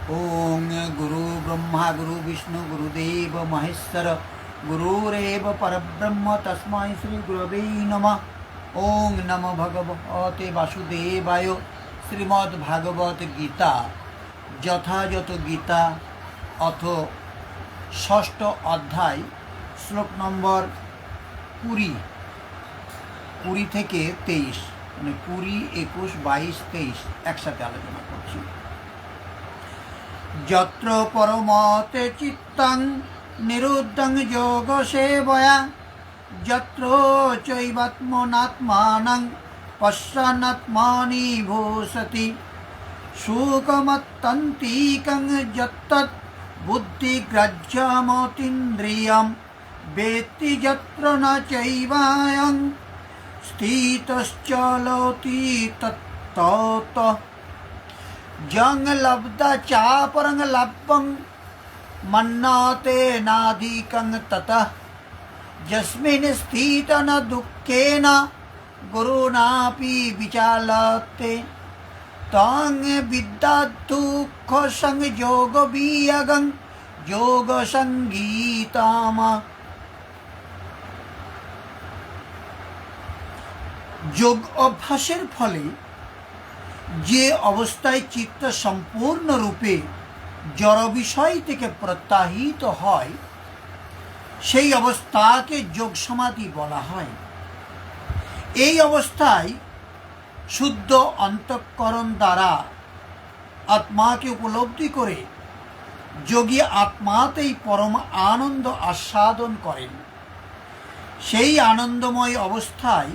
ओं गुरु ब्रह्मा गुरु विष्णु गुरुदेव महेश्वर गुरुरेव परब्रह्म तस्मै श्री गुरवे नमः। ओं नमो भगवते वासुदेवाय। श्रीमद् भागवत गीता যথাযথ গীতা অথ ষষ্ঠ অধ্যায় শ্লোক নম্বর 20 থেকে 23, মানে 20, 21, 22, 23 একসাথে আলোচনা করছি। যত্র পরমতে চিত্তং নিরুদ্ধং যোগ সেবয়া যত্র চৈবাত্মনাত্মানং পশ্যনাত্মানি ভূষতি সুখমত্তন্তিকং যত্তৎ বুদ্ধিগ্রাহ্যমতীন্দ্রিয়ং বেত্তি যত্র ন চৈবায়ং স্থিতশ্চলতি তত্ততঃ জং লব্ধা চাপরং লব্ধং মন্নাতে নাধিকং ততঃ যস্মিन् স্থিত ন দুঃখেন গুরুণাপি বিচালতে তং বিদ্যাৎ দুঃখ সংযোগ বিয়োগং যোগ সংগীতাম। যোগ অভ্যাসের ফলে যে অবস্থায় চিত্ত সম্পূর্ণরূপে জড় বিষয় থেকে প্রত্যাহিত হয় সেই অবস্থাকে যোগ সমাধি বলা হয়। এই অবস্থায় শুদ্ধ অন্তঃকরণ দ্বারা আত্মাকে উপলব্ধি করে যোগী আত্মাতেই পরম আনন্দ আস্বাদন করেন। সেই আনন্দময় অবস্থায়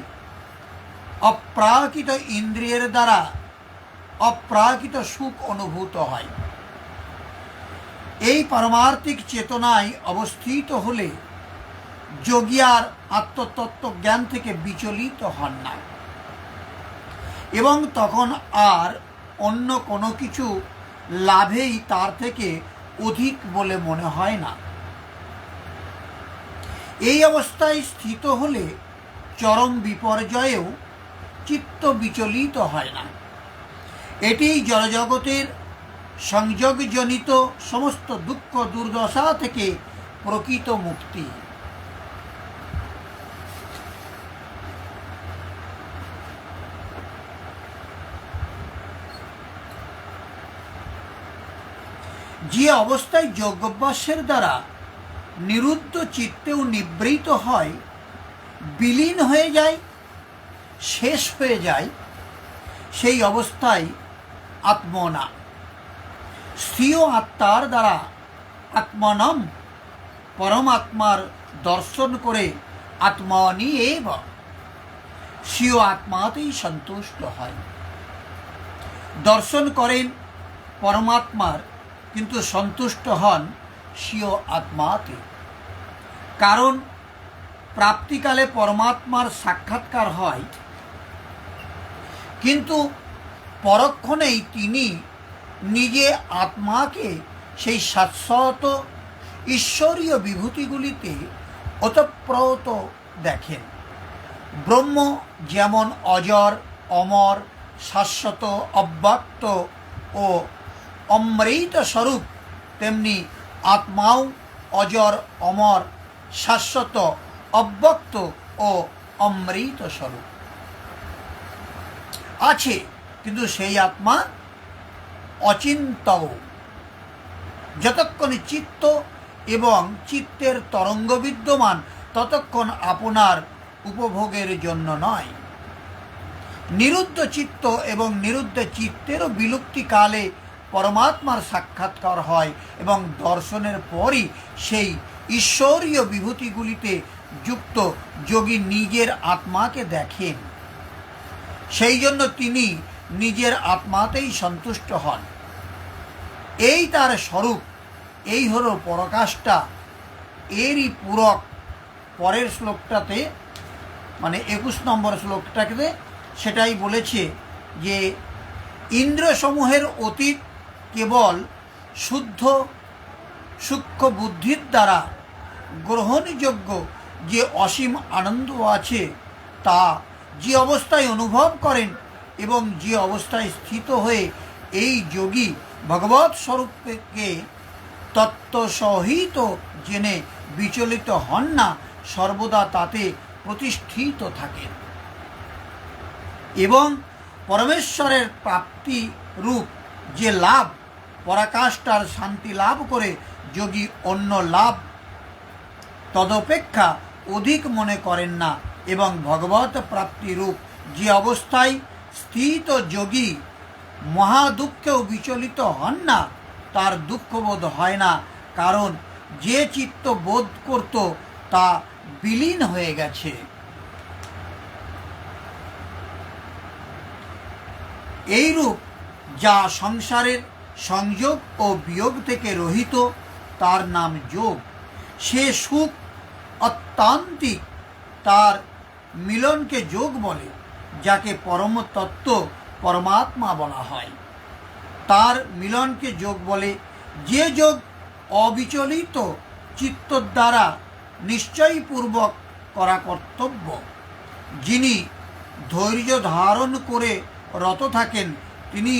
অপ্রাকৃত ইন্দ্রিয়ের দ্বারা অপ্রাকৃত সুখ অনুভূত হয়। এই পারমার্থিক চেতনায় অবস্থিত হলে যোগী আর আত্মতত্ত্ব জ্ঞান থেকে বিচলিত হন না এবং তখন আর অন্য কোনো কিছু লাভেই তার থেকে অধিক বলে মনে হয় না। এই অবস্থায় স্থিত হলে চরম বিপর্যয়েও চিত্ত বিচলিত হয় না। এটি জড়জগতের সংযোগজনিত সমস্ত দুঃখ দুর্দশা থেকে প্রকৃত মুক্তি। যে অবস্থায় যোগাভ্যাসের দ্বারা নিরুদ্ধ চিত্তেও নিবৃত হয়, বিলীন হয়ে যায়, শেষ হয়ে যায়, সেই অবস্থায় আত্মনা স্বীয় আত্মার দ্বারা আত্মনম পরমাত্মার দর্শন করে আত্মনি এব স্বীয় আত্মাতেই সন্তুষ্ট হয়। দর্শন করেন পরমাত্মার, কিন্তু সন্তুষ্ট হন স্বীয় আত্মাতে। কারণ প্রাপ্তিকালে পরমাত্মার সাক্ষাৎকার হয়, কিন্তু পরক্ষণেই তিনি নিজে আত্মাকে সেই শাশ্বত ঈশ্বরীয় বিভূতিগুলিতে ওতপ্রোত দেখেন। ব্রহ্ম যেমন অজর, অমর, শাশ্বত, অব্যক্ত ও অমৃত স্বরূপ, তেমনি আত্মাও অজর, অমর, শাশ্বত, অব্যক্ত ও অমৃত স্বরূপ আছে, কিন্তু সেই আত্মা অচিন্তও। যতক্ষণ চিত্ত এবং চিত্তের তরঙ্গ বিদ্যমান ততক্ষণ আপনার উপভোগের জন্য নয়। নিরুদ্ধ চিত্ত এবং নিরুদ্ধ চিত্তেরও বিলুপ্তিকালে পরমাত্মার সাক্ষাৎকার হয় এবং দর্শনের পরই সেই ঈশ্বরীয় বিভূতিগুলিতে যুক্ত যোগী নিজের আত্মাকে দেখেন। সেই জন্য তিনি নিজের আত্মাতেই সন্তুষ্ট হন। এই তার স্বরূপ, এই হলো পরাকাষ্ঠা। এরই পূরক পরের শ্লোকটাতে, মানে 21 নম্বর শ্লোকটাতে সেটাই বলেছে যে ইন্দ্রিয়সমূহের অতীত কেবল শুদ্ধ সূক্ষ্ম বুদ্ধির দ্বারা গ্রহণযোগ্য যে অসীম আনন্দ আছে, তা যে অবস্থায় অনুভব করেন এবং যে অবস্থায় স্থিত হয়ে এই যোগী ভগবৎ স্বরূপকে তত্ত্বসহিত জেনে বিচলিত হন না, সর্বদা তাতে প্রতিষ্ঠিত থাকেন এবং পরমেশ্বরের প্রাপ্তি রূপ যে লাভ, পরাকাষ্ঠার শান্তি লাভ করে যোগী অন্য লাভ তদপেক্ষা অধিক মনে করেন না এবং ভগবত প্রাপ্তিরূপ যে অবস্থায় স্থিত যোগী মহাদুঃখেও বিচলিত হন না, তার দুঃখবোধ হয় না, কারণ যে চিত্ত বোধ করত তা বিলীন হয়ে গেছে। এইরূপ যা সংসারের সংযোগ ও বিয়োগ থেকে রহিত, তার নাম যোগ। সে সুখ অত্যান্তিক, তার মিলনকে যোগ বলে, যাকে পরম তত্ত্ব পরমাত্মা বলা হয়। তার মিলনকে যোগ বলে। যে যোগ অবিচলিত চিত্ত দ্বারা নিশ্চয়পূর্বক করা কর্তব্য, যিনি ধৈর্য ধারণ করে রত থাকেন, তিনি